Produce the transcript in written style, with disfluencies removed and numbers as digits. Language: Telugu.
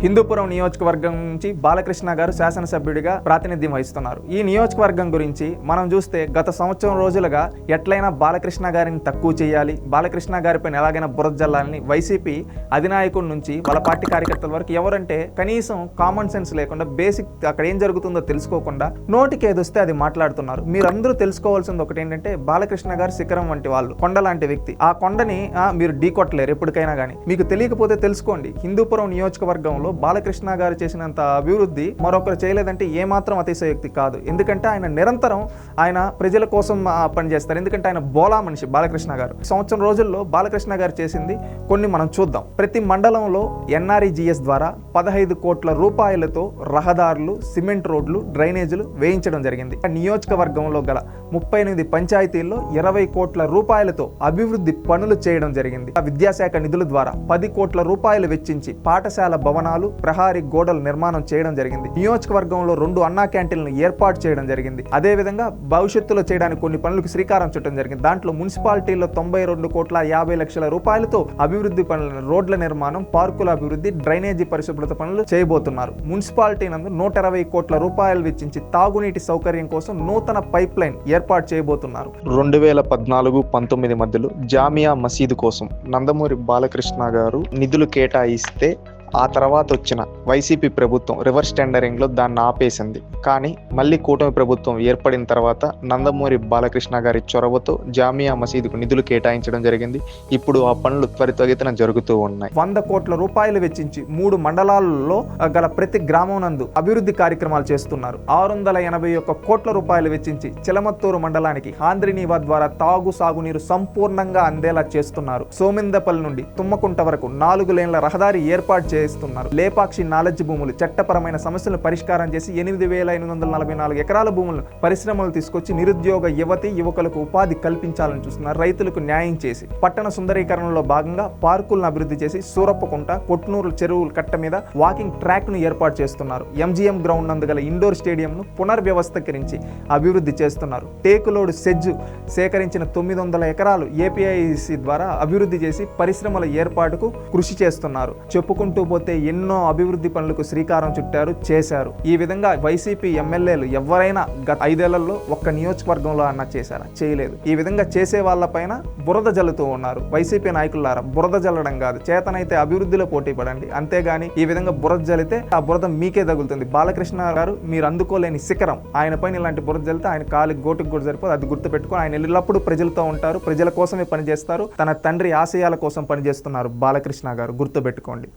హిందూపురం నియోజకవర్గం నుంచి బాలకృష్ణ గారు శాసనసభ్యుడిగా ప్రాతినిధ్యం వహిస్తున్నారు. ఈ నియోజకవర్గం గురించి మనం చూస్తే గత సంవత్సరం రోజులుగా ఎట్లయినా బాలకృష్ణ గారిని తక్కువ చేయాలి, బాలకృష్ణ గారిపైన ఎలాగైనా బురద జల్లాలని వైసీపీ అధినాయకుడి నుంచి వాళ్ళ పార్టీ కార్యకర్తల వరకు ఎవరంటే కనీసం కామన్ సెన్స్ లేకుండా బేసిక్ అక్కడ ఏం జరుగుతుందో తెలుసుకోకుండా నోటికి ఏదొస్తే అది మాట్లాడుతున్నారు. మీరందరూ తెలుసుకోవాల్సింది ఒకటి ఏంటంటే బాలకృష్ణ గారు శిఖరం వంటి వాళ్ళు, కొండ లాంటి వ్యక్తి. ఆ కొండని మీరు ఢీకొట్టలేరు ఎప్పటికైనా కానీ. మీకు తెలియకపోతే తెలుసుకోండి. హిందూపురం నియోజకవర్గంలో బాలకృష్ణ గారు చేసినంత అభివృద్ధి మరొకరు చేయలేదంటే ఏమాత్రం అతిశయోక్తి కాదు. ఎందుకంటే ఆయన నిరంతరం ఆయన ప్రజల కోసం పనిచేస్తారు. ఎందుకంటే ఆయన బోలా మనిషి బాలకృష్ణ గారు. సంవత్సరం రోజుల్లో బాలకృష్ణ గారు చేసింది కొన్ని మనం చూద్దాం. ప్రతి మండలంలో NREGS ద్వారా 15 కోట్ల రూపాయలతో రహదారులు, సిమెంట్ రోడ్లు, డ్రైనేజీలు వేయించడం జరిగింది. నియోజకవర్గంలో గల 38 పంచాయతీల్లో 20 కోట్ల రూపాయలతో అభివృద్ధి పనులు చేయడం జరిగింది. విద్యాశాఖ నిధుల ద్వారా 10 కోట్ల రూపాయలు వెచ్చించి పాఠశాల భవనాలు, ప్రహారీ గోడలు నిర్మాణం చేయడం జరిగింది. నియోజకవర్గంలో 2 అన్నా క్యాంటీన్లను ఏర్పాటు చేయడం జరిగింది. అదే విధంగా భవిష్యత్తులో చేయడానికి కొన్ని పనులకు శ్రీకారం చుట్టడం జరిగింది. దాంట్లో మున్సిపాలిటీలో 92 కోట్ల 50 లక్షల రూపాయలతో అభివృద్ధి పనులు, రోడ్ల నిర్మాణం, పార్కుల అభివృద్ధి, డ్రైనేజీ పరిశుభ్రత పనులు చేయబోతున్నారు. మున్సిపాలిటీ నందు 120 కోట్ల రూపాయలు వెచ్చించి తాగునీటి సౌకర్యం కోసం నూతన పైప్ లైన్ ఏర్పాటు చేయబోతున్నారు. 2014-19 మధ్యలో జామియా మసీదు కోసం నందమూరి బాలకృష్ణ గారు నిధులు కేటాయిస్తే ఆ తర్వాత వచ్చిన వైసీపీ ప్రభుత్వం రివర్స్ టెండరింగ్లో దాన్ని ఆపేసింది. కానీ మళ్ళీ కూటమి ప్రభుత్వం ఏర్పడిన తర్వాత నందమూరి బాలకృష్ణ గారి చొరవతో జామియా మసీదుకు నిధులు కేటాయించడం జరిగింది. ఇప్పుడు ఆ పనులు త్వరితగతిన జరుగుతూ ఉన్నాయి. 100 కోట్ల రూపాయలు వెచ్చించి 3 మండలాల్లో గల ప్రతి గ్రామం నందు అభివృద్ధి కార్యక్రమాలు చేస్తున్నారు. 681 కోట్ల రూపాయలు వెచ్చించి చిలమత్తూరు మండలానికి హాంద్రినీవా ద్వారా తాగు సాగునీరు సంపూర్ణంగా అందేలా చేస్తున్నారు. సోమిందపల్లి నుండి తుమ్మకుంట వరకు 4 లేన్ల రహదారి ఏర్పాటు చేస్తున్నారు. లేపాక్షి నాలెడ్జ్ భూములు చట్టపరమైన సమస్యలను పరిష్కారం చేసి 8,844 ఎకరాల భూములను పరిశ్రమలు తీసుకొచ్చి నిరుద్యోగ యువకులకు ఉపాధి కల్పించాలని చూస్తున్నారు. రైతులకు న్యాయం చేసి పట్టణ సుందరీకరణలో భాగంగా పార్కులను అభివృద్ధి చేసి సూరప్పకుంట, కొట్నూరు చెరువుల కట్ట మీద వాకింగ్ ట్రాక్ ను ఏర్పాటు చేస్తున్నారు. MGM గ్రౌండ్ నందు గల ఇండోర్ స్టేడియం ను పునర్వ్యవస్థీకరించి అభివృద్ధి చేస్తున్నారు. టేకులోడు సెజ్జు సేకరించిన 900 ఎకరాలు APIC ద్వారా అభివృద్ధి చేసి పరిశ్రమల ఏర్పాటుకు కృషి చేస్తున్నారు. చెప్పుకుంటూ పోతే ఎన్నో అభివృద్ధి పనులకు శ్రీకారం చుట్టారు, చేశారు. ఈ విధంగా వైసీపీ ఎమ్మెల్యేలు ఎవరైనా గత 5 ఏళ్లలో ఒక్క నియోజకవర్గంలో అన్నా చేశారా? చేయలేదు. ఈ విధంగా చేసే వాళ్ళపైన బురద జల్లుతూ ఉన్నారు. వైసీపీ నాయకులారా, బురద జల్లడం కాదు, చేతనైతే అభివృద్ధిలో పోటీ పడండి. అంతేగాని ఈ విధంగా బురద జల్లితే ఆ బురద మీకే తగులుతుంది. బాలకృష్ణ గారు మీరు అందుకోలేని శిఖరం. ఆయన పైన ఇలాంటి బురద జల్లితే ఆయన కాలి గోటుకు కూడా సరిపోదు. అది గుర్తుపెట్టుకుని ఆయన ఎల్లప్పుడూ ప్రజలతో ఉంటారు, ప్రజల కోసమే పనిచేస్తారు. తన తండ్రి ఆశయాల కోసం పనిచేస్తున్నారు బాలకృష్ణ గారు, గుర్తుపెట్టుకోండి.